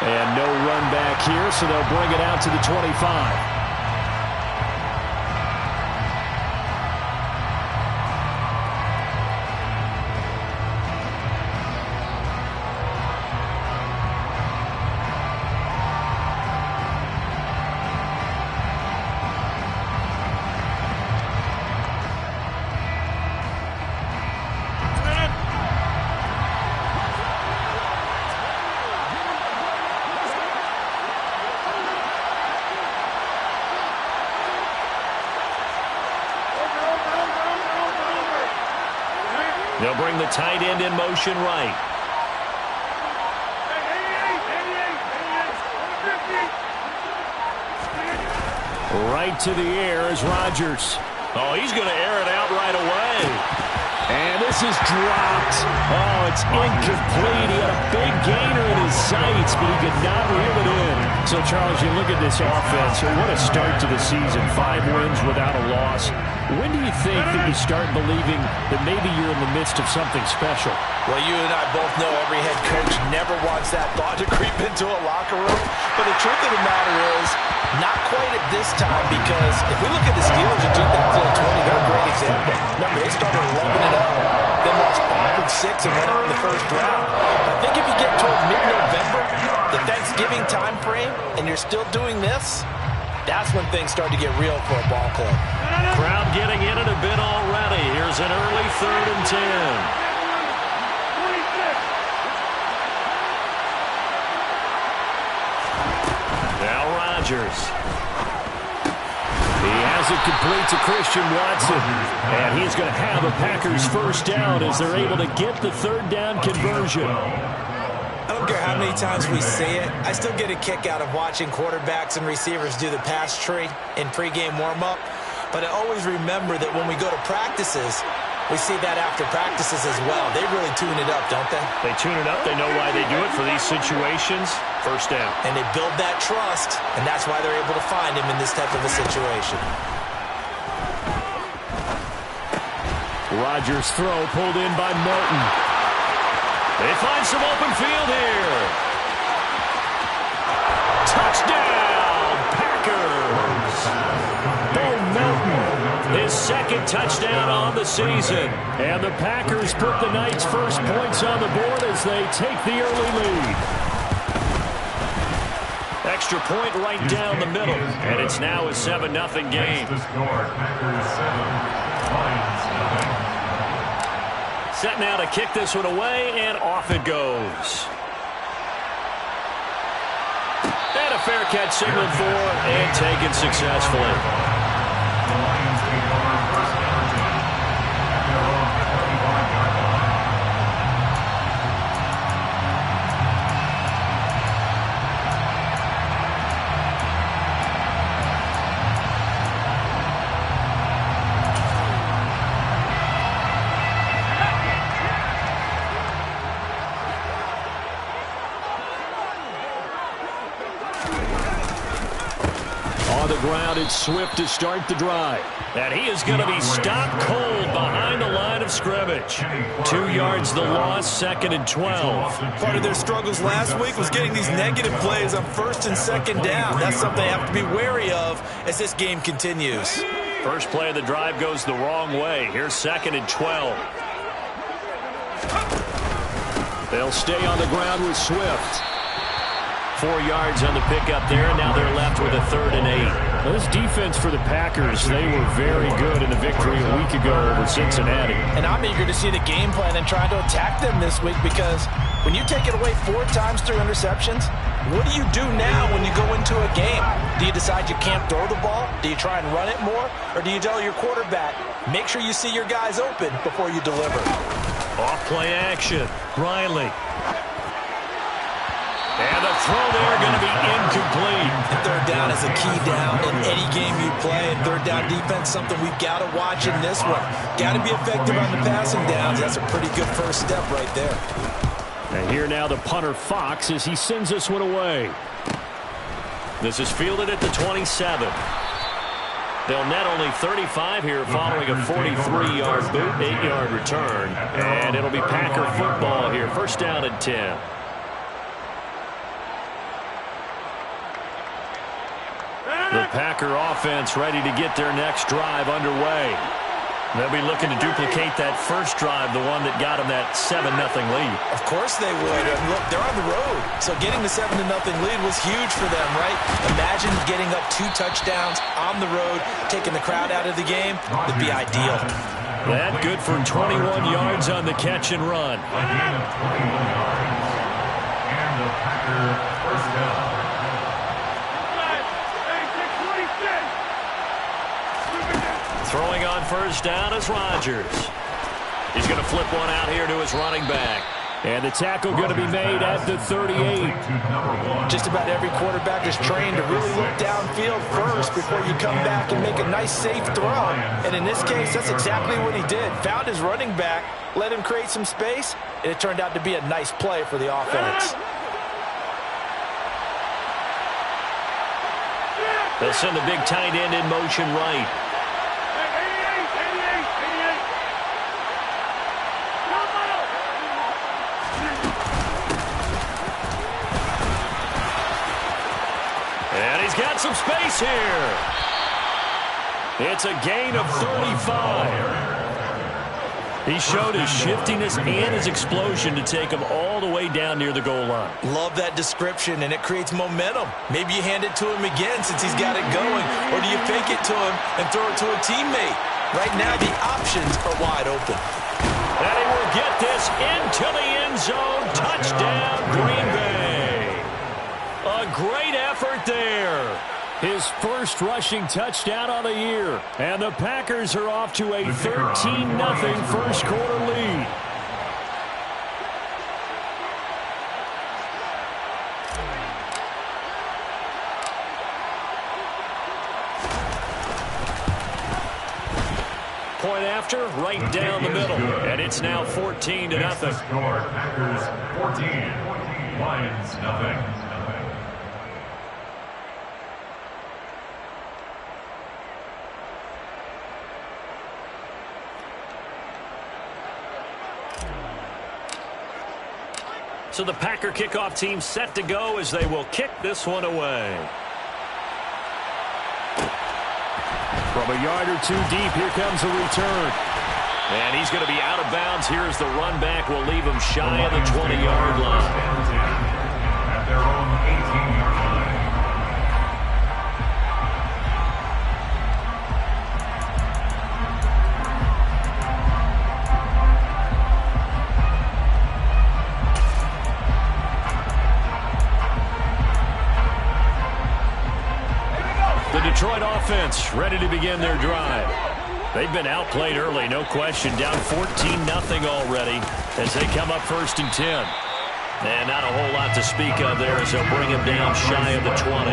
And no run back here, so they'll bring it out to the 25. They'll bring the tight end in motion right. Right to the air is Rodgers. Oh, he's going to air it out right away. And this is dropped. Oh, it's incomplete. He had a big gainer in his sights, but he could not reel it in. So, Charles, you look at this offense. What a start to the season. 5 wins without a loss. When do you think that you start believing that maybe you're in the midst of something special? Well, you and I both know every head coach never wants that thought to creep into a locker room. But the truth of the matter is, not quite at this time, because if we look at the Steelers in 2020, they're a great example. Remember, they started 11-0, then lost 5-6 and went out in the first round. I think if you get toward mid-November, the Thanksgiving time frame, and you're still doing this, that's when things start to get real for a ball club. Crowd getting in it a bit already. Here's an early 3rd and 10. Rodgers. He has it complete to Christian Watson. And he's going to have a Packers first down as they're able to get the 3rd down conversion. I don't care how many times we say it, I still get a kick out of watching quarterbacks and receivers do the pass tree in pregame warm-up. But I always remember that when we go to practices, we see that after practices as well. They really tune it up, don't they? They tune it up. They know why they do it for these situations. First down. And they build that trust, and that's why they're able to find him in this type of a situation. Rodgers' throw pulled in by Melton. They find some open field here. Touchdown, Packers. Bo Melton, his 2nd touchdown on the season. And the Packers put the night's first points on the board as they take the early lead. Extra point right down the middle. And it's now a 7-0 game. Set now to kick this one away, and off it goes. And a fair catch signaled for and taken successfully. Ground, it's Swift to start the drive. And he is going to be stopped cold behind the line of scrimmage. 2 yards the loss, 2nd and 12. Part of their struggles last week was getting these negative plays on 1st and 2nd down. That's something they have to be wary of as this game continues. First play of the drive goes the wrong way. Here's 2nd and 12. They'll stay on the ground with Swift. 4 yards on the pickup there, and now they're left with a 3rd and 8. Well, this defense for the Packers, they were very good in a victory a week ago over Cincinnati. And I'm eager to see the game plan and try to attack them this week, because when you take it away 4 times through interceptions, what do you do now when you go into a game? Do you decide you can't throw the ball? Do you try and run it more? Or do you tell your quarterback, make sure you see your guys open before you deliver? Off play action. Riley. And the throw there going to be incomplete. And 3rd down is a key down in any game you play. And 3rd down defense, something we've got to watch in this one. Got to be effective on the passing downs. That's a pretty good first step right there. And here now the punter Fox as he sends this one away. This is fielded at the 27. They'll net only 35 here following a 43-yard boot, 8-yard return. And it'll be Packer football here. First down and 10. Packer offense ready to get their next drive underway. They'll be looking to duplicate that first drive, the one that got them that 7-0 lead. Of course they would. Look, they're on the road, so getting the 7-0 lead was huge for them, right? Imagine getting up 2 touchdowns on the road, taking the crowd out of the game. Would be ideal. That good for 21 yards on the catch and run. And the Packer first down. Throwing on first down is Rodgers. He's going to flip one out here to his running back. And the tackle going to be made at the 38. Just about every quarterback is trained to really look downfield first before you come back and make a nice, safe throw. And in this case, that's exactly what he did. Found his running back, let him create some space, and it turned out to be a nice play for the offense. They'll send the big tight end in motion right. And he's got some space here. It's a gain of 35. He showed his shiftiness and his explosion to take him all the way down near the goal line. Love that description, and it creates momentum. Maybe you hand it to him again since he's got it going, or do you fake it to him and throw it to a teammate? Right now, the options are wide open. And he will get this into the end zone. Touchdown, Green Bay. A great effort there. His first rushing touchdown on the year. And the Packers are off to a 13-0 first quarter lead. Point after, right down the middle. And it's now 14-0. Packers 14, Lions nothing. So the Packer kickoff team set to go as they will kick this one away. From a yard or two deep, here comes a return. And he's going to be out of bounds. Here's the run back. Will leave him shy of the 20-yard line. At their own 18-yard line. The Detroit offense ready to begin their drive. They've been outplayed early, no question. Down 14-0 already as they come up 1st and 10. And not a whole lot to speak of there as they'll bring him down shy of the 20.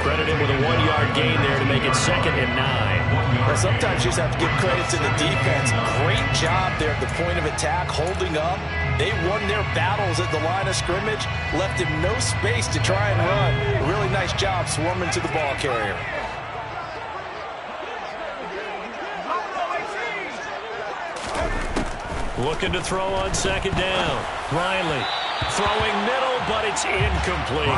Credit him with a 1-yard gain there to make it 2nd and 9. Well, sometimes you just have to give credit to the defense. Great job there at the point of attack, holding up. They won their battles at the line of scrimmage, left him no space to try and run. A really nice job swarming to the ball carrier. Looking to throw on 2nd down. Riley throwing middle, but it's incomplete.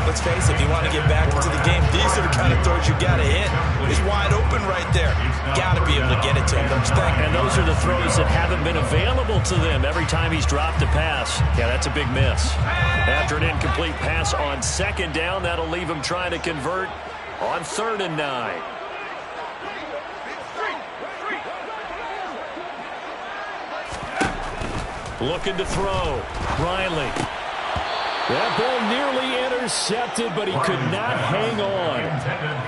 Let's face it, if you want to get back into the game, these are the kind of throws you got to hit. He's wide open right there. Got to be able to get it to him, don't you think? And those are the throws that haven't been available to them every time he's dropped a pass. Yeah, that's a big miss. After an incomplete pass on 2nd down, that'll leave him trying to convert on 3rd and 9. Looking to throw. Riley. That ball nearly intercepted, but he could not hang on.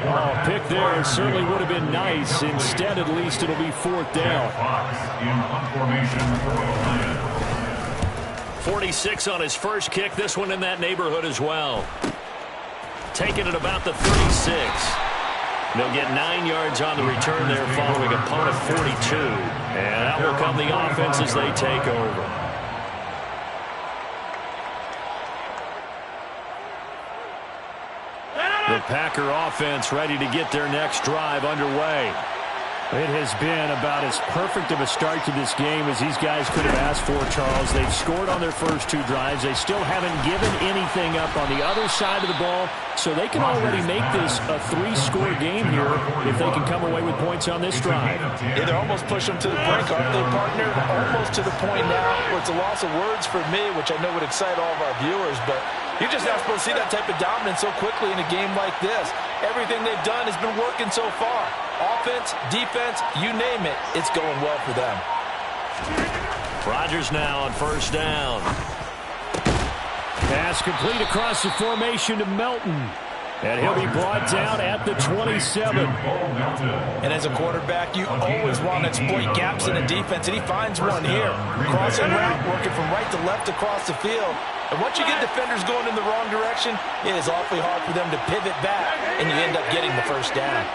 Oh, pick there certainly would have been nice. Instead, at least it'll be 4th down. 46 on his first kick. This one in that neighborhood as well. Taking it about the 36. They'll get 9 yards on the return there following a punt of 42. And that will come the offense as they take over. The Packer offense ready to get their next drive underway. It has been about as perfect of a start to this game as these guys could have asked for, Charles. They've scored on their first 2 drives. They still haven't given anything up on the other side of the ball, so they can already make this a 3-score game here if they can come away with points on this drive. Yeah, they're almost pushing them to the brink, aren't they, partner? Almost to the point now where it's a loss of words for me, which I know would excite all of our viewers, but you're just not supposed to see that type of dominance so quickly in a game like this. Everything they've done has been working so far. Offense, defense, you name it, it's going well for them. Rodgers now on first down. Pass complete across the formation to Melton. And he'll be brought down at the 27. And as a quarterback, you always want to exploit gaps in the defense, and he finds one here. Crossing route, working from right to left across the field. And once you get defenders going in the wrong direction, it is awfully hard for them to pivot back, and you end up getting the first down.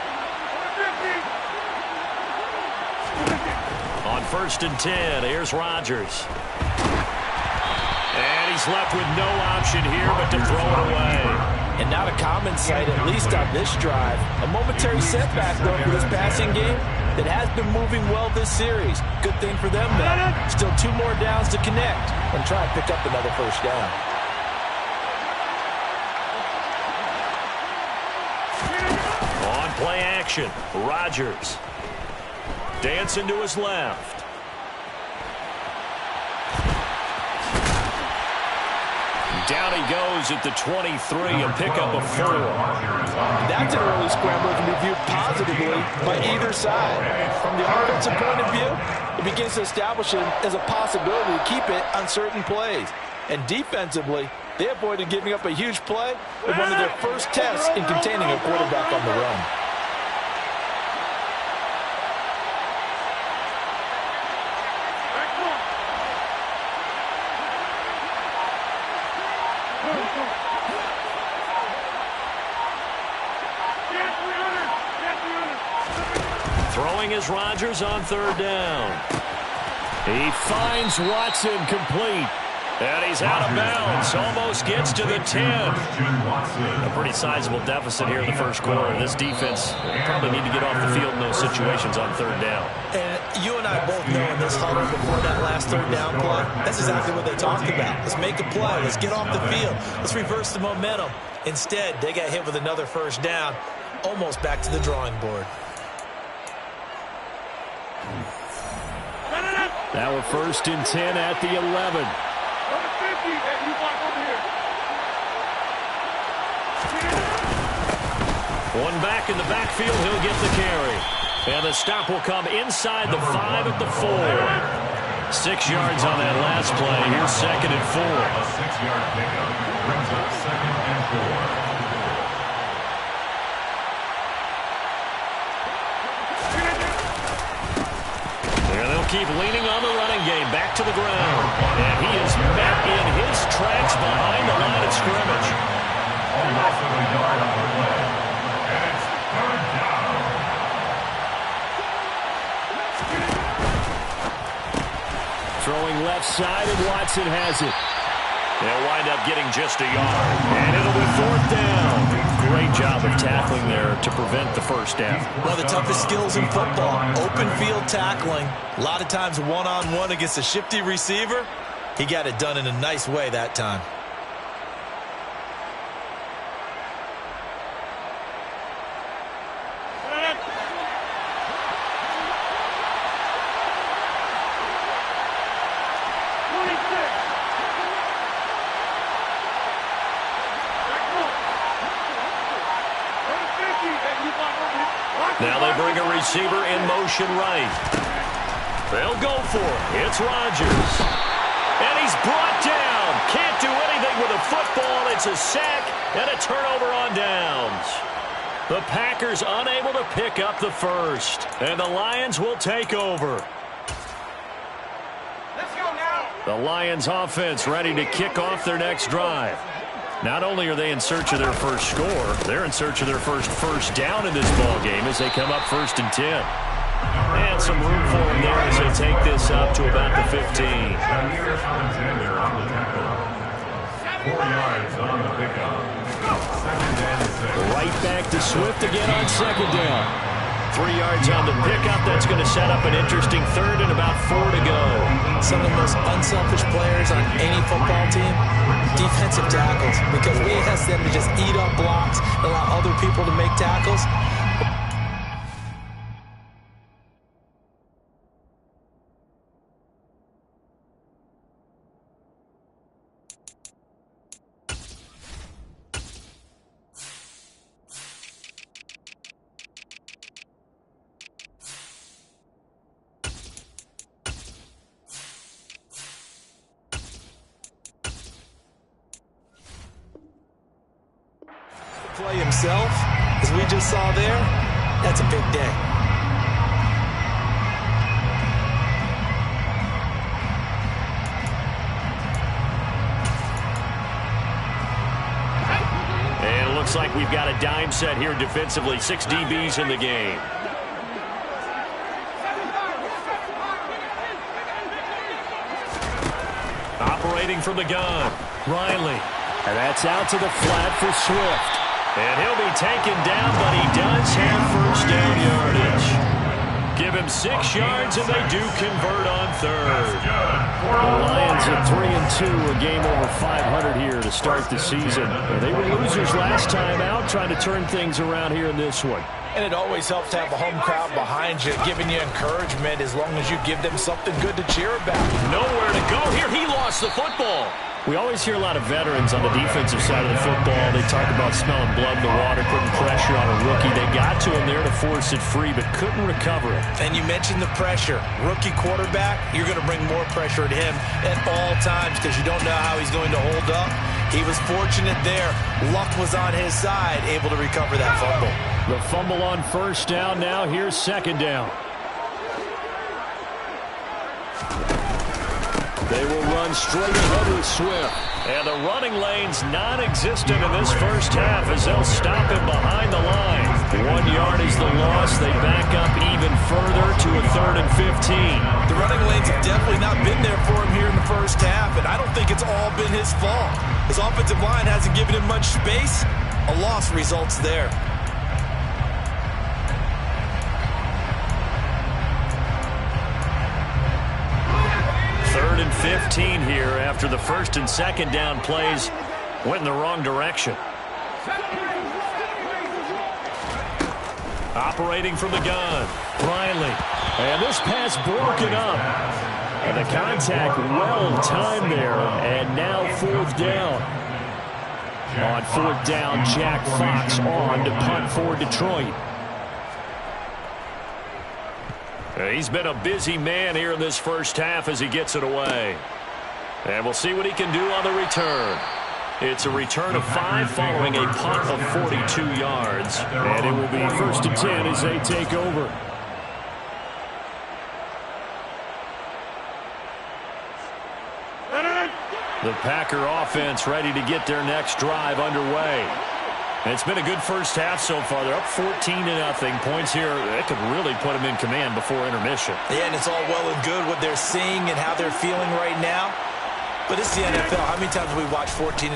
On first and 10, here's Rodgers. And he's left with no option here but to throw it away. And not a common sight, at least on this drive. A momentary setback, though, for this passing game that has been moving well this series. Good thing for them, though. Still 2 more downs to connect and try and pick up another first down. On play action, Rodgers. Dancing to his left. Down he goes at the 23, a pickup of 4. That's an early scramble that can be viewed positively by either side. From the offensive point of view, it begins to establish it as a possibility to keep it on certain plays. And defensively, they avoided giving up a huge play with one of their first tests in containing a quarterback on the run. Throwing is Rodgers on third down. He finds Watson complete. And he's out of bounds. Almost gets to the 10. A pretty sizable deficit here in the first quarter. This defense probably need to get off the field in those situations on third down. And you and I both know in this huddle before that last third down play, that's exactly what they talked about. Let's make a play. Let's get off the field. Let's reverse the momentum. Instead, they got hit with another first down, almost back to the drawing board. Now we're first and 10 at the 11. One back in the backfield, he'll get the carry. And the stop will come inside the 5 at the 4. 6 yards on that last play. Here's second and 4. A 6-yard pickup brings up second and 4. Keep leaning on the running game. Back to the ground. And he is met in his tracks behind the line of scrimmage. Almost a yard on the play. And it's third down. Throwing left side, and Watson has it. They'll wind up getting just a yard. And it'll be fourth down. Great job of tackling there to prevent the first down. One of the toughest skills in football, open field tackling. A lot of times one-on-one against a shifty receiver. He got it done in a nice way that time. Now they bring a receiver in motion right. They'll go for it. It's Rodgers. And he's brought down. Can't do anything with a football. It's a sack and a turnover on downs. The Packers unable to pick up the first. And the Lions will take over. Let's go now. The Lions offense ready to kick off their next drive. Not only are they in search of their first score, they're in search of their first down in this ball game as they come up first and 10. And some room for them there as they take this up to about the 15. Alexander on the tackle. 4 yards on the pickup. Second and 6. Right back to Swift again on second down. 3 yards on the pickup. That's going to set up an interesting third and about 4 to go. Some of the most unselfish players on any football team, defensive tackles, because we ask them to just eat up blocks, allow other people to make tackles. Play himself, as we just saw there, that's a big day. And it looks like we've got a dime set here defensively. 6 DBs in the game. Operating from the gun, Riley. And that's out to the flat for Swift. And he'll be taken down, but he does have first down yardage. Give him 6 yards, and they do convert on third. The Lions at 3-2, a game over 500 here to start the season. They were losers last time out, trying to turn things around here in this one. And it always helps to have a home crowd behind you, giving you encouragement as long as you give them something good to cheer about. Nowhere to go here. He lost the football. We always hear a lot of veterans on the defensive side of the football. They talk about smelling blood in the water, putting pressure on a rookie. They got to him there to force it free, but couldn't recover it. And you mentioned the pressure. Rookie quarterback, you're going to bring more pressure at him at all times because you don't know how he's going to hold up. He was fortunate there. Luck was on his side, able to recover that fumble. The fumble on first down now. Here's second down. They will run straight ahead with Swift. And the running lane's non-existent in this first half as they'll stop him behind the line. 1 yard is the loss. They back up even further to a 3rd and 15. The running lanes have definitely not been there for him here in the first half, and I don't think it's all been his fault. His offensive line hasn't given him much space. A loss results there. 3rd and 15 here after the first and second down plays went in the wrong direction. Operating from the gun, Riley. And this pass broken up. And the contact well timed there. And now 4th down. On 4th down, Jack Fox on to punt for Detroit. He's been a busy man here in this first half as he gets it away. And we'll see what he can do on the return. It's a return of 5 following a punt of 42 yards. And it will be 1st and 10 as they take over. The Packer offense ready to get their next drive underway. And it's been a good first half so far. They're up 14-0. Points here, that could really put them in command before intermission. Yeah, and it's all well and good what they're seeing and how they're feeling right now. But it's the NFL. How many times have we watched 14-0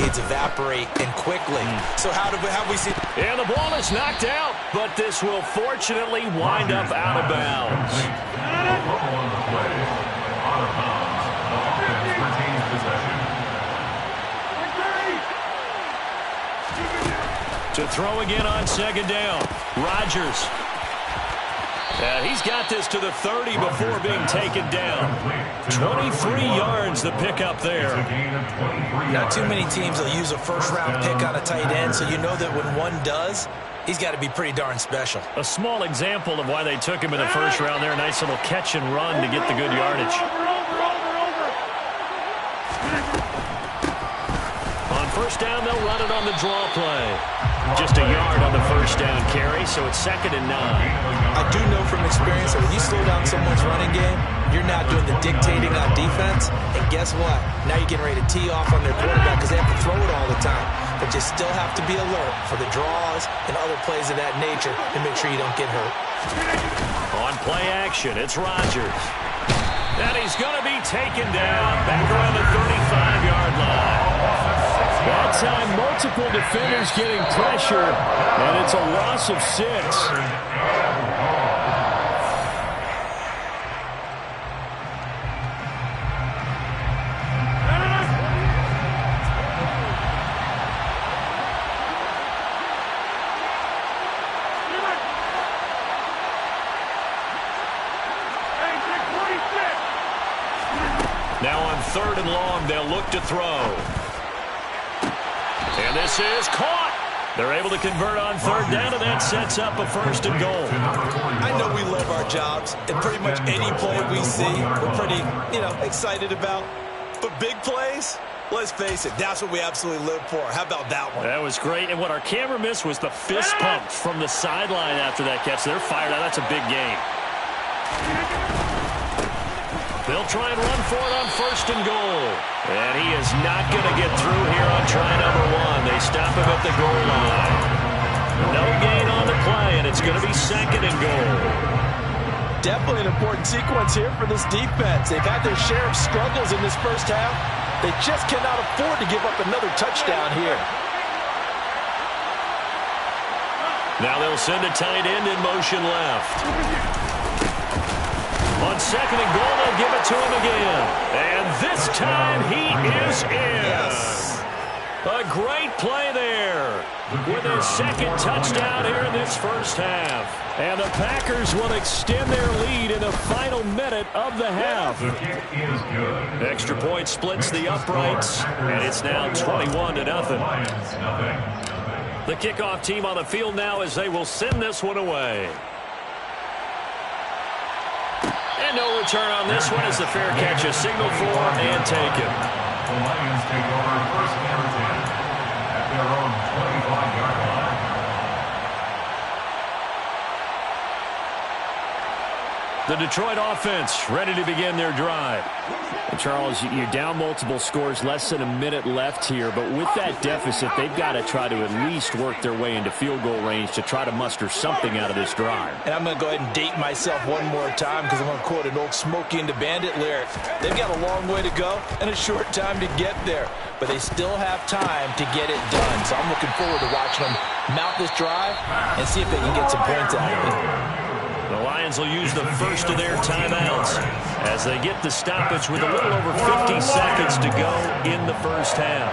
leads evaporate and quickly? So how have we seen? And the ball is knocked out, but this will fortunately wind up out of bounds. To throw again on second down, Rodgers. He's got this to the 30 before being taken down. 23 yards the pickup there. Not too many teams will use a first-round pick on a tight end, so you know that when one does, he's got to be pretty darn special. A small example of why they took him in the first round there. A nice little catch and run to get the good yardage. On first down, they'll run it on the draw play. Just a yard on the first down carry, so it's 2nd and 9. I do know from experience that when you slow down someone's running game, you're not doing the dictating on defense. And guess what? Now you're getting ready to tee off on their quarterback because they have to throw it all the time. But you still have to be alert for the draws and other plays of that nature to make sure you don't get hurt. On play action, it's Rodgers. And he's going to be taken down back around the 35-yard line. That time, multiple defenders getting pressure, and it's a loss of 6. they'll look to throw. And this is caught. They're able to convert on third down, and that sets up a 1st and goal. I know we love our jobs, and pretty much any play we see, we're pretty, excited about. But big plays, let's face it, that's what we absolutely live for. How about that one? That was great, and what our camera missed was the fist pump from the sideline after that catch. They're fired out. That's a big game. They'll try and run for it on 1st and goal. And he is not going to get through here on try number 1. They stop him at the goal line. No gain on the play, and it's going to be 2nd and goal. Definitely an important sequence here for this defense. They've had their share of struggles in this first half. They just cannot afford to give up another touchdown here. Now they'll send a tight end in motion left. On 2nd and goal, they'll give it to him again. And this time he is in. Yes. A great play there with his 2nd touchdown here in this first half. And the Packers will extend their lead in the final minute of the half. The kick is good. Extra point splits the uprights, and it's now 21-0. The kickoff team on the field now as they will send this one away. And no return on this one as the fair catch is signaled for and taken. The Lions take over 1st and 10 at their own 25-yard line. The Detroit offense ready to begin their drive. And Charles, you're down multiple scores, less than a minute left here, but with that deficit, they've got to try to at least work their way into field goal range to try to muster something out of this drive. And I'm going to go ahead and date myself one more time because I'm going to quote an old Smokey and the Bandit lyric. They've got a long way to go and a short time to get there, but they still have time to get it done. So I'm looking forward to watching them mount this drive and see if they can get some points out of it. The Lions will use the first of their timeouts as they get the stoppage with a little over 50 seconds to go in the first half.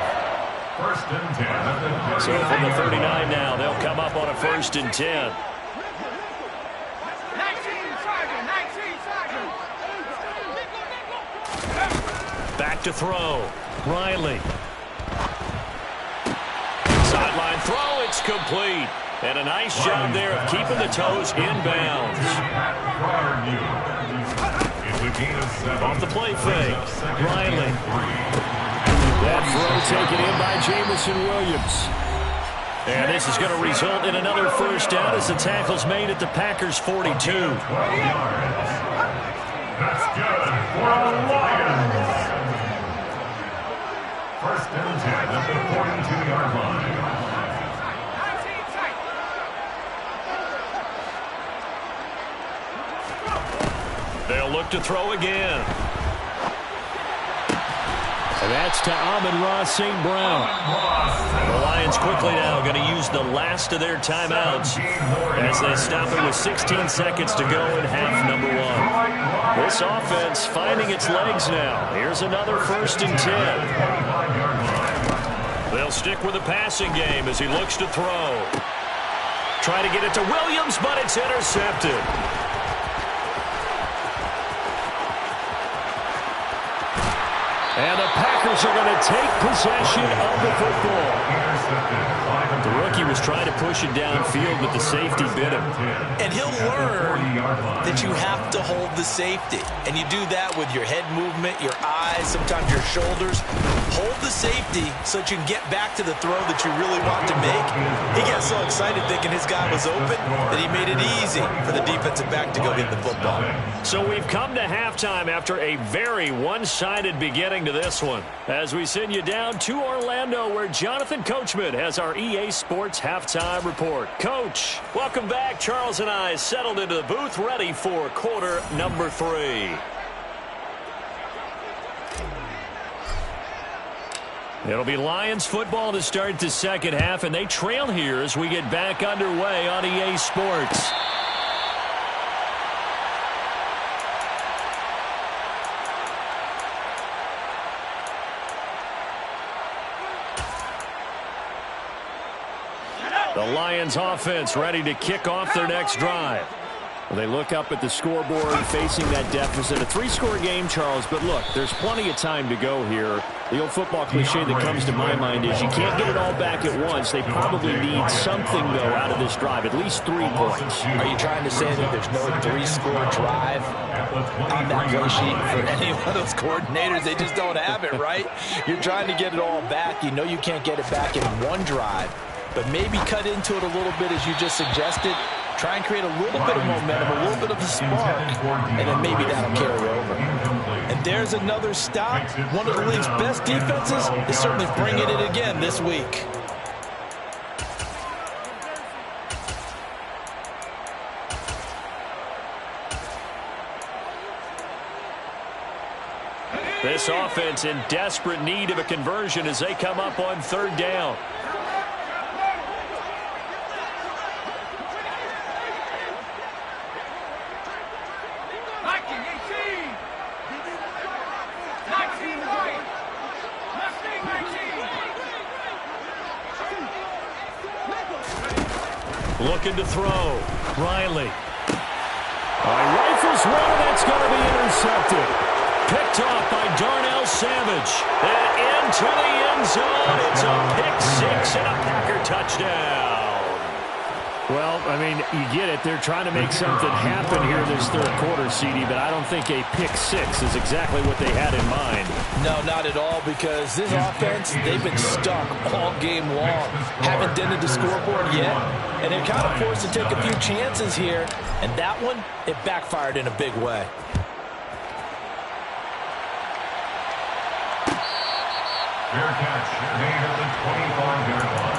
1st and 10. So from the 39 now, they'll come up on a 1st and 10. Back to throw. Riley. Sideline throw. It's complete. And a nice job there of keeping the toes inbounds. Off the play fake. Riley. That throw taken in by Jamison Williams. And this is going to result in another 1st down as the tackle's made at the Packers' 42. That's good for the Lions. 1st and 10 at the 42-yard line. They'll look to throw again. And that's to Amon-Ra St. Brown. The Lions quickly now going to use the last of their timeouts as they stop it with 16 seconds to go in half number 1. This offense finding its legs now. Here's another 1st and 10. They'll stick with the passing game as he looks to throw. Try to get it to Williams, but it's intercepted. And the Packers are going to take possession of the football. The rookie was trying to push it downfield, but the safety bit him. And he'll learn that you have to hold the safety. And you do that with your head movement, your eyes, sometimes your shoulders. Hold the safety so that you can get back to the throw that you really want to make. He got so excited thinking his guy was open that he made it easy for the defensive back to go get the football. So we've come to halftime after a very one-sided beginning to this one. As we send you down to Orlando, where Jonathan Coachman has our EA Sports Halftime Report. Coach, welcome back. Charles and I settled into the booth, ready for quarter number 3. It'll be Lions football to start the second half, and they trail here as we get back underway on EA Sports. The Lions offense ready to kick off their next drive. Well, they look up at the scoreboard facing that deficit. A 3-score game, Charles, but look, there's plenty of time to go here. The old football cliche that comes to my mind is you can't get it all back at once. They probably need something, though, out of this drive, at least 3 points. Are you trying to say that there's no 3-score drive on that play sheet for any one of those coordinators? They just don't have it, right? You're trying to get it all back. You know you can't get it back in one drive, but maybe cut into it a little bit as you just suggested. Try and create a little bit of momentum, a little bit of a spark, and then maybe that'll carry over. And there's another stop. One of the league's best defenses is certainly bringing it again this week. This offense in desperate need of a conversion as they come up on 3rd down. Looking to throw. Riley. Rifles one, and that's going to be intercepted. Picked off by Darnell Savage. And into the end zone. It's a pick-6 and a Packer touchdown. Well, I mean, you get it. They're trying to make something happen here this 3rd quarter, CD, but I don't think a pick-6 is exactly what they had in mind. No, not at all, because this offense, they've been stuck all game long. Haven't dented the scoreboard yet, and they're kind of forced to take a few chances here, and that one, it backfired in a big way. Fair catch made at the 25-yard line.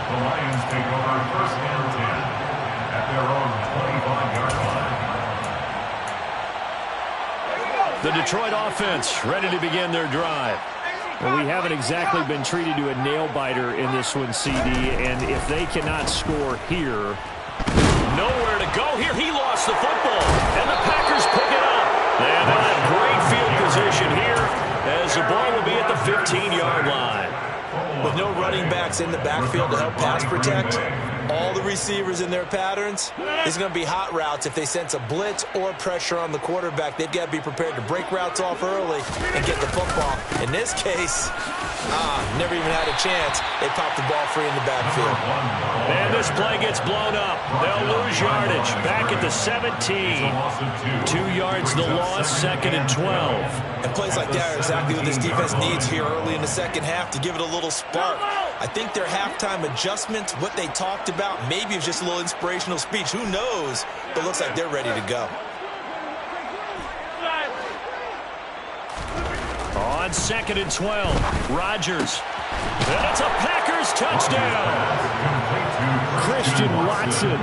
The Lions take over 1st and 10 at their own 25-yard line. The Detroit offense ready to begin their drive. Well, we haven't exactly been treated to a nail-biter in this one, CD, and if they cannot score here, nowhere to go here. He lost the football, and the Packers pick it up. And they'll have great field position here as the ball will be at the 15-yard line. With no running backs in the backfield to help pass protect, all the receivers in their patterns, it's going to be hot routes. If they sense a blitz or pressure on the quarterback, they've got to be prepared to break routes off early and get the football. In this case, never even had a chance. They popped the ball free in the backfield. And this play gets blown up. They'll lose yardage. Back at the 17. 2 yards the loss, 2nd and 12. And plays like that are exactly what this defense needs here early in the 2nd half to give it a little spark. I think their halftime adjustments, what they talked about, maybe it was just a little inspirational speech. Who knows? But it looks like they're ready to go. On 2nd and 12, Rodgers. And it's a Packers touchdown. Christian Watson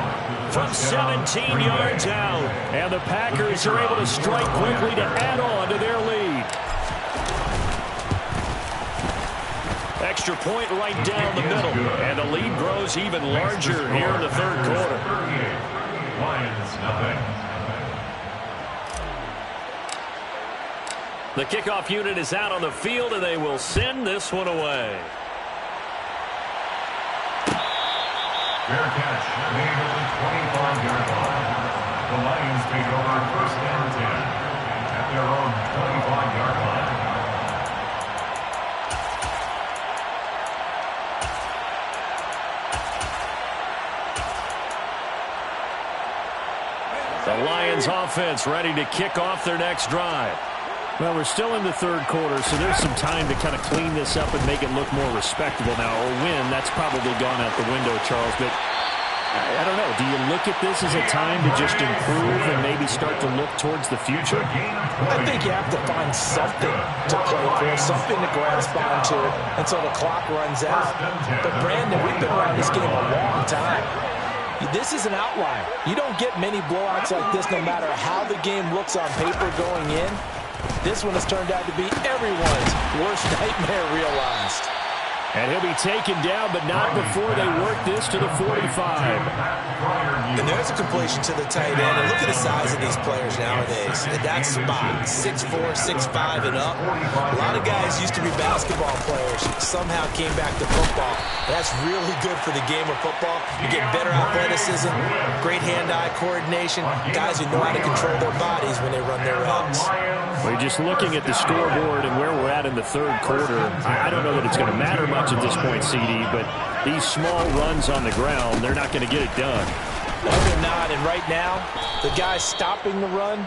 from 17 yards out. And the Packers are able to strike quickly to add on to their lead. Extra point right down the middle. And the lead grows even larger here in the 3rd quarter. Lions, nothing. The kickoff unit is out on the field, and they will send this one away. Fair catch made at the 25-yard line. The Lions take over 1st and 10 at their own 25-yard line. The Lions offense ready to kick off their next drive. Well, we're still in the 3rd quarter, so there's some time to kind of clean this up and make it look more respectable now. Or win, that's probably gone out the window, Charles. But I don't know. Do you look at this as a time to just improve and maybe start to look towards the future? I think you have to find something to play for, something to grasp onto until the clock runs out. But, Brandon, we've been around this game a long time. This is an outlier. You don't get many blowouts like this no matter how the game looks on paper going in. This one has turned out to be everyone's worst nightmare realized. And he'll be taken down, but not before they work this to the 45. And there's a completion to the tight end. And look at the size of these players nowadays. At that spot, 6'4", 6'5", and up. A lot of guys used to be basketball players, somehow came back to football. That's really good for the game of football. You get better athleticism, great hand-eye coordination, guys who know how to control their bodies when they run their routes. We're just looking at the scoreboard and where we're at in the third quarter. I don't know that it's going to matter much at this point, CD, but these small runs on the ground, they're not going to get it done. No, they're not. And right now, the guys stopping the run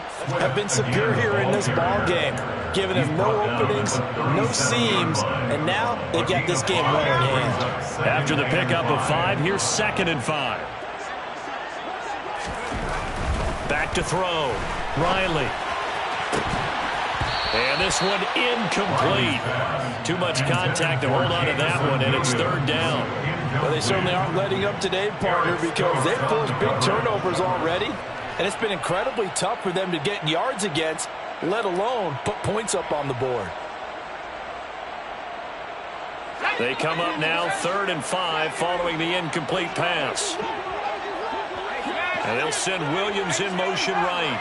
have been superior in this ball game, giving them no openings, no seams, and now they've got this game well in hand. After the pickup of 5, here's 2nd and 5. Back to throw. Riley. And this one incomplete. Too much contact to hold on to that one, and it's 3rd down. Well, they certainly aren't letting up today, partner, because they've forced big turnovers already, and it's been incredibly tough for them to get yards against, let alone put points up on the board. They come up now 3rd and 5 following the incomplete pass. And they'll send Williams in motion right.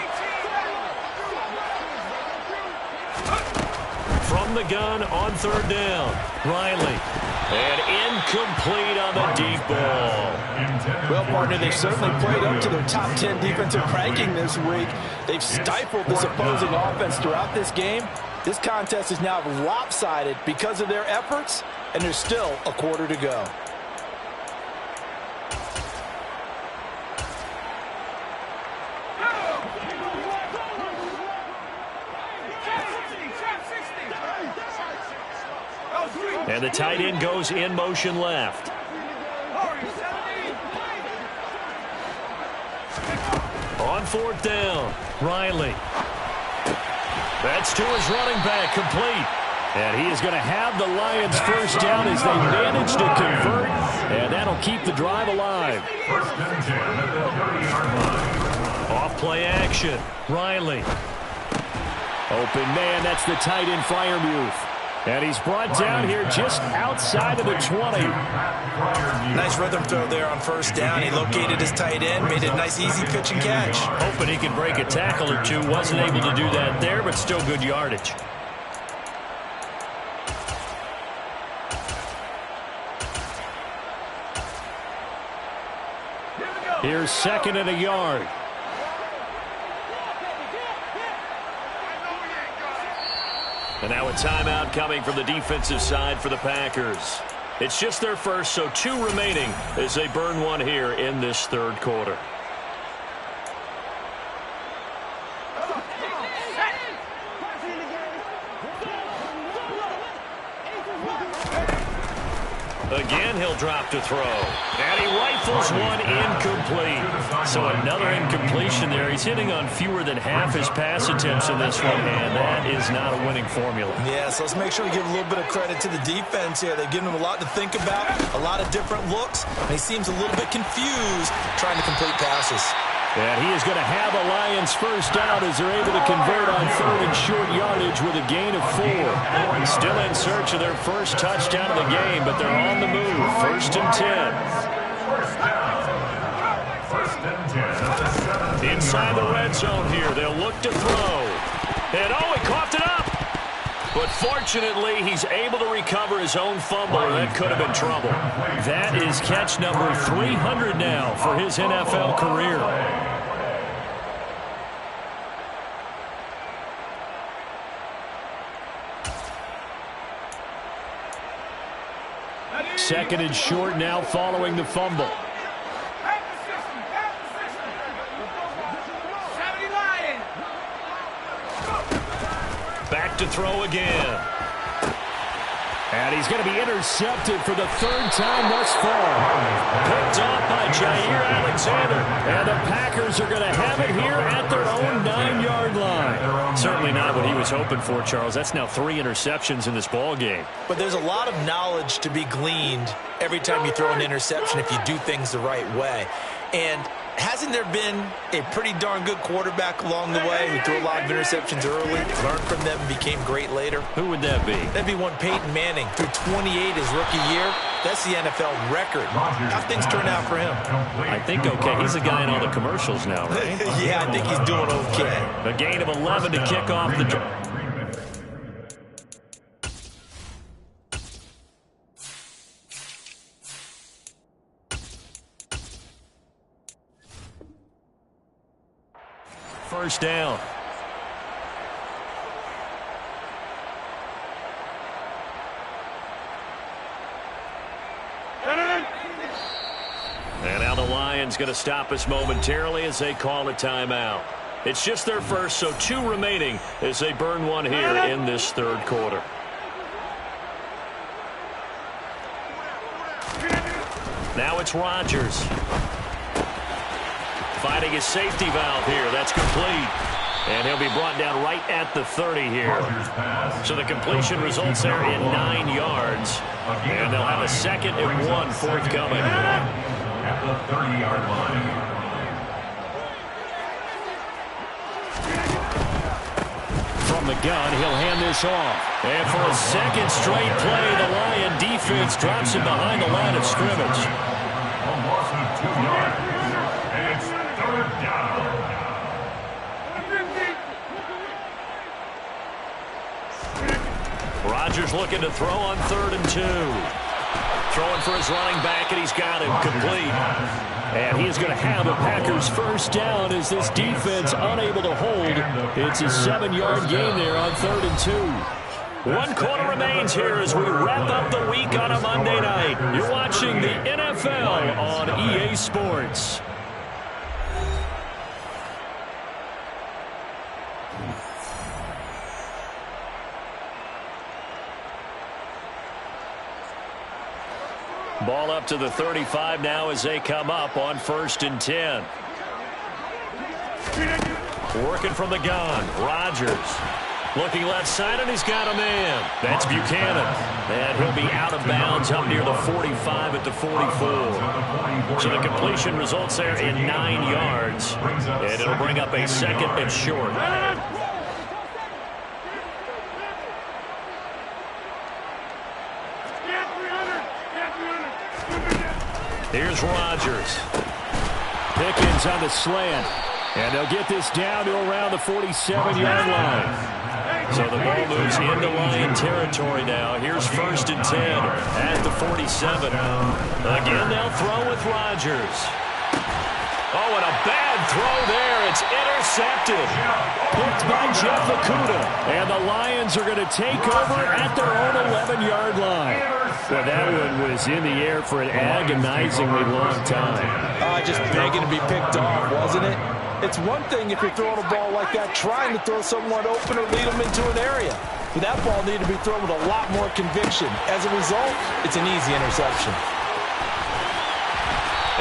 From the gun on 3rd down. Riley. And incomplete on the deep ball. Well, partner, they've certainly played up to their top 10 defensive ranking this week. They've stifled this opposing offense throughout this game. This contest is now lopsided because of their efforts, and there's still a quarter to go. And the tight end goes in motion left. On 4th down, Riley. That's to his running back, complete. And he is going to have the Lions first down as they manage to convert. And that'll keep the drive alive. Off play action, Riley. Open man, that's the tight end Freiermuth. And he's brought down here just outside of the 20. Nice rhythm throw there on 1st down. He located his tight end, made a nice easy pitch and catch. Hoping he can break a tackle or two. Wasn't able to do that there, but still good yardage. Here's 2nd and a yard. And now a timeout coming from the defensive side for the Packers. It's just their first, so 2 remaining as they burn one here in this 3rd quarter. Again, he'll drop to throw. And he rifles one incomplete. So another incompletion there. He's hitting on fewer than half his pass attempts in this one, and that is not a winning formula. Yeah, so let's make sure we give a little bit of credit to the defense here. They've given him a lot to think about, a lot of different looks, and he seems a little bit confused trying to complete passes. And he is going to have a Lions first down as they're able to convert on 3rd and short yardage with a gain of 4. Still in search of their first touchdown of the game, but they're on the move. 1st and 10. Inside the red zone here. They'll look to throw. And he coughed it up. But fortunately, he's able to recover his own fumble, or that could have been trouble. That is catch number 300 now for his NFL career. 2nd and short now following the fumble. Back to throw again. And he's going to be intercepted for the 3rd time thus far. Picked off by Jair Alexander. And the Packers are going to have it here at their own 9-yard line. Certainly not what he was hoping for, Charles. That's now 3 interceptions in this ball game. But there's a lot of knowledge to be gleaned every time you throw an interception if you do things the right way. And hasn't there been a pretty darn good quarterback along the way who threw a lot of interceptions early, learned from them, and became great later? Who would that be? That'd be one Peyton Manning. Threw 28 his rookie year. That's the NFL record. How things turn out for him? I think okay. He's a guy in all the commercials now, right? Yeah, I think he's doing okay. A gain of 11 to kick off the drive. First down. Lions going to stop us momentarily as they call a timeout. It's just their first, so 2 remaining as they burn one here in this third quarter. Now it's Rodgers. Finding his safety valve here. That's complete. And he'll be brought down right at the 30 here. So the completion results there in 9 yards. And they'll have a 2nd and 1 forthcoming. At the 30-yard line. From the gun, he'll hand this off. And for a 2nd straight play, the Lion defense drops him behind the line of scrimmage. A loss of 2 yards. And it's 3rd down. Rodgers looking to throw on 3rd and 2. Throwing for his running back, and he's got him complete. And he's going to have a Packers first down as this defense unable to hold. It's a 7-yard gain there on 3rd and 2. 1 quarter remains here as we wrap up the week on a Monday night. You're watching the NFL on EA Sports. Ball up to the 35 now as they come up on 1st and 10. Working from the gun. Rodgers. Looking left side, and he's got a man. That's Buchanan. And he'll be out of bounds up near the 45 at the 44. So the completion results there in 9 yards. And it'll bring up a 2nd and short. Here's Rodgers. Pickens on the slant. And they'll get this down to around the 47-yard line. So the ball moves into Lion territory now. Here's 1st and 10 at the 47. Again, they'll throw with Rodgers. Oh, and a bad throw there. It's intercepted. Picked by Jeff Okudah. And the Lions are going to take over at their own 11-yard line. Well, that one was in the air for an agonizingly long time. Just begging to be picked off, wasn't it? It's one thing if you're throwing a ball like that, trying to throw someone open or lead them into an area. But that ball needed to be thrown with a lot more conviction. As a result, it's an easy interception.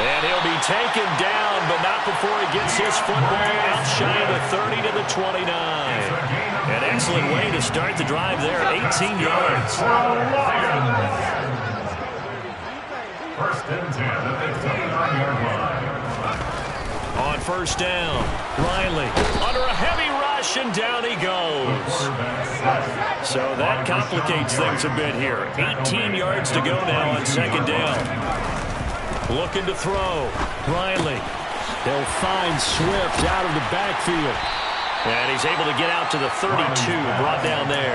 And he'll be taken down, but not before he gets his football out shy of the 30 to the 29. An excellent way to start the drive there, 18 yards. 1st and 10 at the 29-yard line. On 1st down, Riley under a heavy rush, and down he goes. So that complicates things a bit here. 18 yards to go now on 2nd down. Looking to throw. Riley. They'll find Swift out of the backfield. And he's able to get out to the 32, brought down there.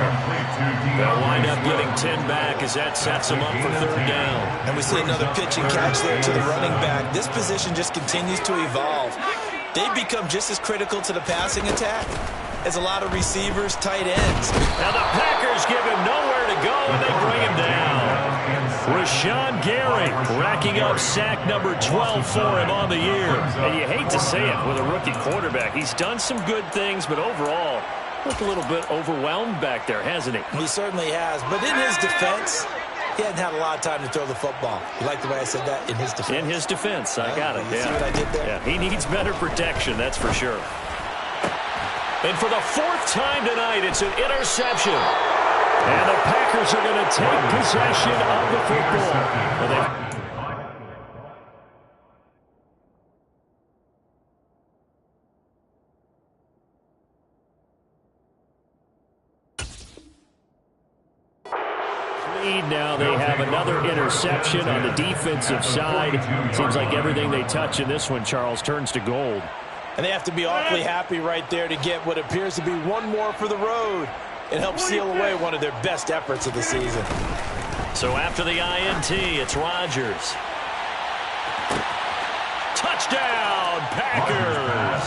They'll wind up getting 10 back as that sets him up for 3rd down. And we see another pitch and catch there to the running back. This position just continues to evolve. They've become just as critical to the passing attack as a lot of receivers, tight ends. Now the Packers give him nowhere to go, and they bring him down. Rashawn Gary racking up sack number 12 for him on the year. And you hate to say it with a rookie quarterback. He's done some good things, but overall, looked a little bit overwhelmed back there, hasn't he? He certainly has. But in his defense, he hadn't had a lot of time to throw the football. You like the way I said that? In his defense. In his defense. I got it. You see what I did there? Yeah, he needs better protection, that's for sure. And for the 4th time tonight, it's an interception. And the Packers are going to take possession of the football. Now they have another interception on the defensive side. Seems like everything they touch in this one, Charles, turns to gold. And they have to be awfully happy right there to get what appears to be one more for the road. It helps seal away one of their best efforts of the season. So after the INT, it's Rodgers. Touchdown, Packers!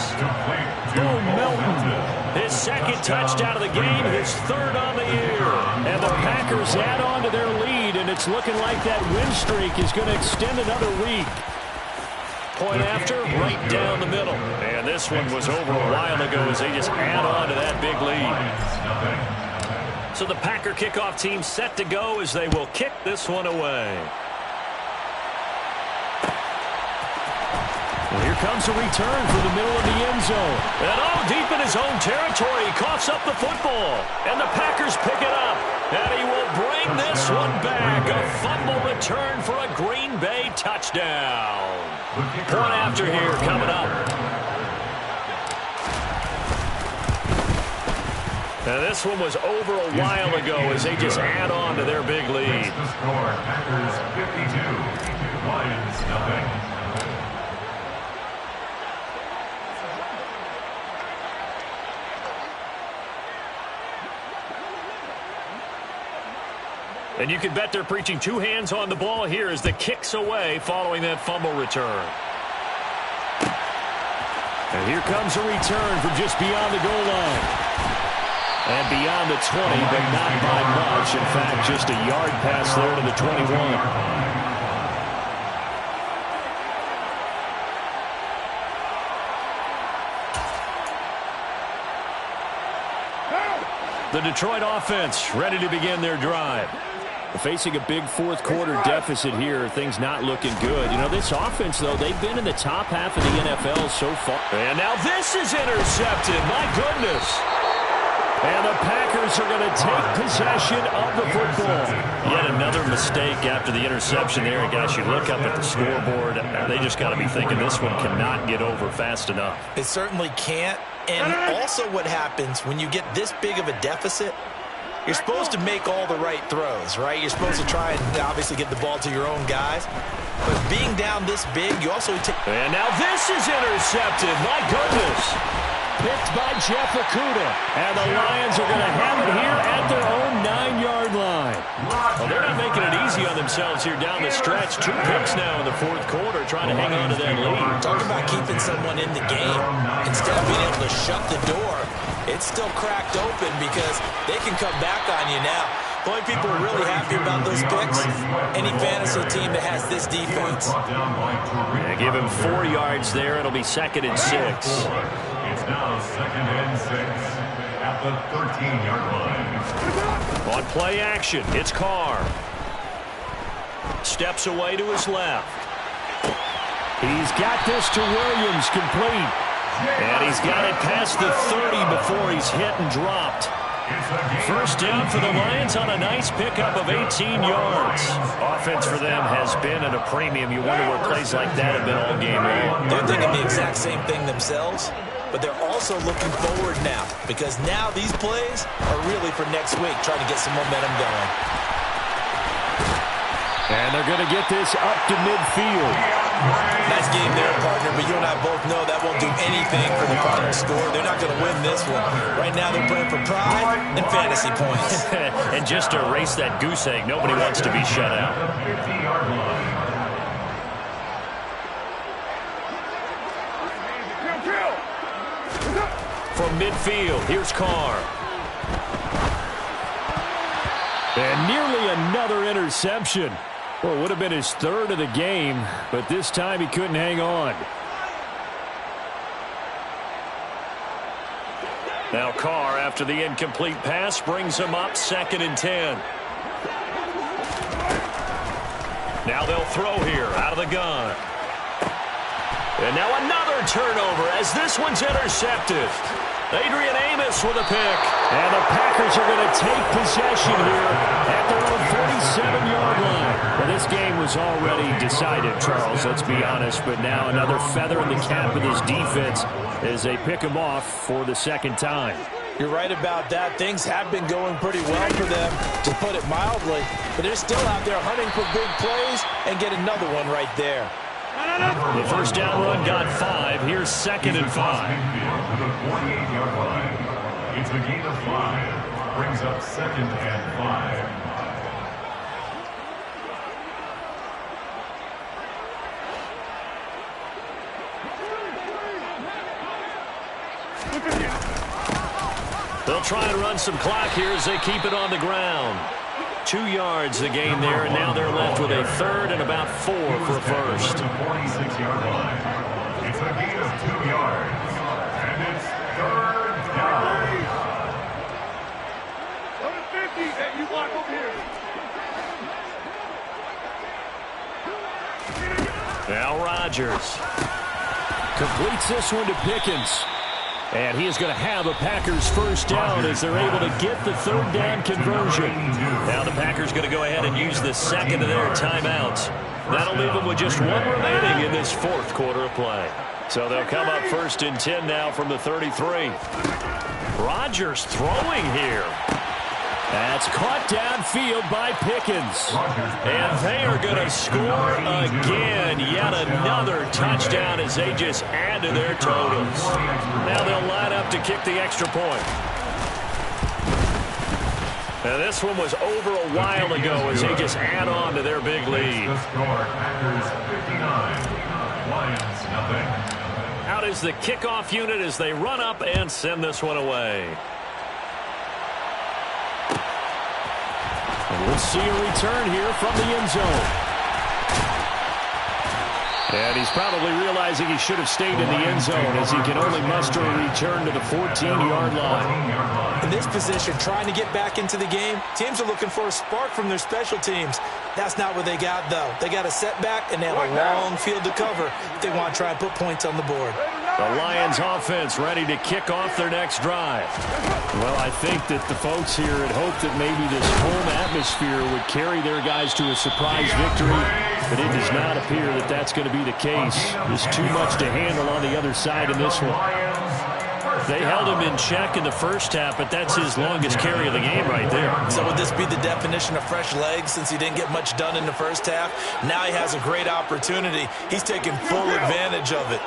Boom, Melton. His 2nd touchdown of the game, his 3rd on the year. And the Packers add on to their lead, and it's looking like that win streak is going to extend another week. Point after, right down the middle. And this one was over a while ago as they just add on to that big lead. So the Packer kickoff team set to go as they will kick this one away. Well, here comes a return for the middle of the end zone. And deep in his own territory, he coughs up the football. And the Packers pick it up. And he will bring this one back. A fumble return for a Green Bay touchdown. Point after here coming up. Now this one was over a while ago as they just add on to their big lead. The score, Packers 52, Lions nothing. And you can bet they're preaching two hands on the ball here as the kick's away following that fumble return. And here comes a return from just beyond the goal line. And beyond the 20, but not by much. In fact, just a yard pass there to the 21. The Detroit offense ready to begin their drive. Facing a big fourth quarter deficit here, things not looking good. You know, this offense, though, they've been in the top half of the NFL so far. And now this is intercepted. My goodness. And the Packers are going to take possession of the football. Yet another mistake after the interception there. And guys, you look up at the scoreboard, they just got to be thinking this one cannot get over fast enough. It certainly can't. And also what happens when you get this big of a deficit, you're supposed to make all the right throws, right? You're supposed to try and obviously get the ball to your own guys. But being down this big, you also take... And now this is intercepted. My goodness. Picked by Jeff Okudah. And the Lions are going to have it here at their own 9-yard line. Well, they're not making it easy on themselves here down the stretch. 2 picks now in the fourth quarter trying to hang on to that lead. Talk about keeping someone in the game. Instead of being able to shut the door, it's still cracked open because they can come back on you now. The only people really happy about those picks, any fantasy team that has this defense. Yeah, give him 4 yards there. It'll be 2nd and 6. It's now 2nd and 6 at the 13-yard line. On play action, it's Carr. Steps away to his left. He's got this to Williams, complete. And he's got it past the 30 before he's hit and dropped. First down for the Lions on a nice pickup of 18 yards. Offense for them has been at a premium. You wonder where plays like that have been all game long. They're thinking the exact same thing themselves, but they're also looking forward now because now these plays are really for next week, trying to get some momentum going. And they're going to get this up to midfield. Nice game there, partner, but you and I both know that won't do anything for the final score. They're not going to win this one. Right now they're playing for pride and fantasy points. And just to erase that goose egg, nobody wants to be shut out. From midfield, here's Carr. And nearly another interception. Well, it would have been his 3rd of the game, but this time he couldn't hang on. Now Carr, after the incomplete pass, brings him up 2nd and 10. Now they'll throw here out of the gun. And now another turnover as this one's intercepted. Adrian Amos with a pick. And the Packers are going to take possession here at their own 47-yard line. Well, this game was already decided, Charles, let's be honest. But now another feather in the cap of this defense as they pick him off for the 2nd time. You're right about that. Things have been going pretty well for them, to put it mildly. But they're still out there hunting for big plays and get another one right there. The first down run got 5. Here's 2nd and 5. To the 48-yard line. It's a gain of 5. Brings up 2nd and 5. They'll try and run some clock here as they keep it on the ground. 2 yards the gain there, and now they're left with a third and about 4 for a first. 46-yard line. It's a gain of 2 yards, and it's third down. Go to 50, and you block over here. Now Rodgers completes this one to Pickens. And he is going to have a Packers first down as they're able to get the third down conversion. Now the Packers going to go ahead and use the second of their timeouts. That'll leave them with just 1 remaining in this fourth quarter of play. So they'll come up 1st and 10 now from the 33. Rodgers throwing here. That's caught downfield by Pickens. And they are going to score again. Yet another touchdown as they just add to their totals. Now they'll line up to kick the extra point. Now this one was over a while ago as they just add on to their big lead. The score, Packers 59, Lions nothing. Out is the kickoff unit as they run up and send this one away. And we'll see a return here from the end zone. And he's probably realizing he should have stayed in the end zone as he can only muster a return to the 14-yard line. In this position, trying to get back into the game, teams are looking for a spark from their special teams. That's not what they got, though. They got a setback, and they have a long field to cover if they want to try and put points on the board. The Lions offense ready to kick off their next drive. Well, I think that the folks here had hoped that maybe this home atmosphere would carry their guys to a surprise victory, but it does not appear that that's going to be the case. There's too much to handle on the other side in this one. They held him in check in the first half, but that's his longest carry of the game right there. So would this be the definition of fresh legs since he didn't get much done in the first half? Now he has a great opportunity. He's taking full advantage of it.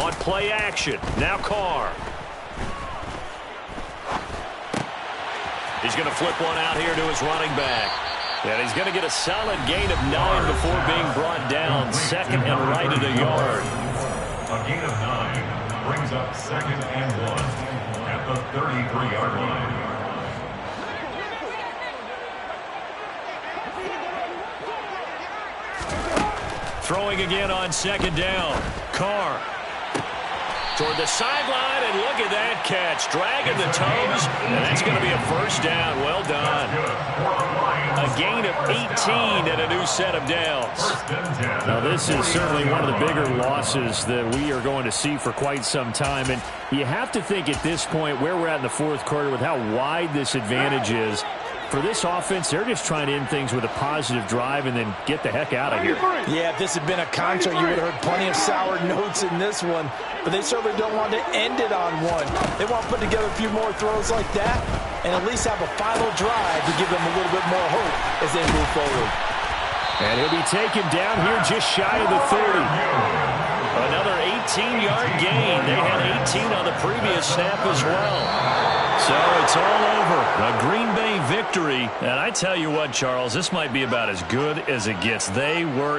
On play action, now Carr. He's going to flip one out here to his running back. And he's going to get a solid gain of 9 before being brought down. Second and right at a yard. A gain of 9 brings up 2nd and 1 at the 33-yard line. Throwing again on 2nd down. Carr toward the sideline, and look at that catch. Dragging the toes, and that's going to be a first down. Well done. A gain of 18 and a new set of downs. Now, this is certainly one of the bigger losses that we are going to see for quite some time. And you have to think at this point where we're at in the fourth quarter with how wide this advantage is. For this offense, they're just trying to end things with a positive drive and then get the heck out of here. Yeah, if this had been a concert, you would have heard plenty of sour notes in this one. But they certainly don't want to end it on one. They want to put together a few more throws like that and at least have a final drive to give them a little bit more hope as they move forward. And he'll be taken down here just shy of the 30. Another 18-yard gain. They had 18 on the previous snap as well. So it's all over. A Green Bay victory. And I tell you what, Charles, this might be about as good as it gets. They were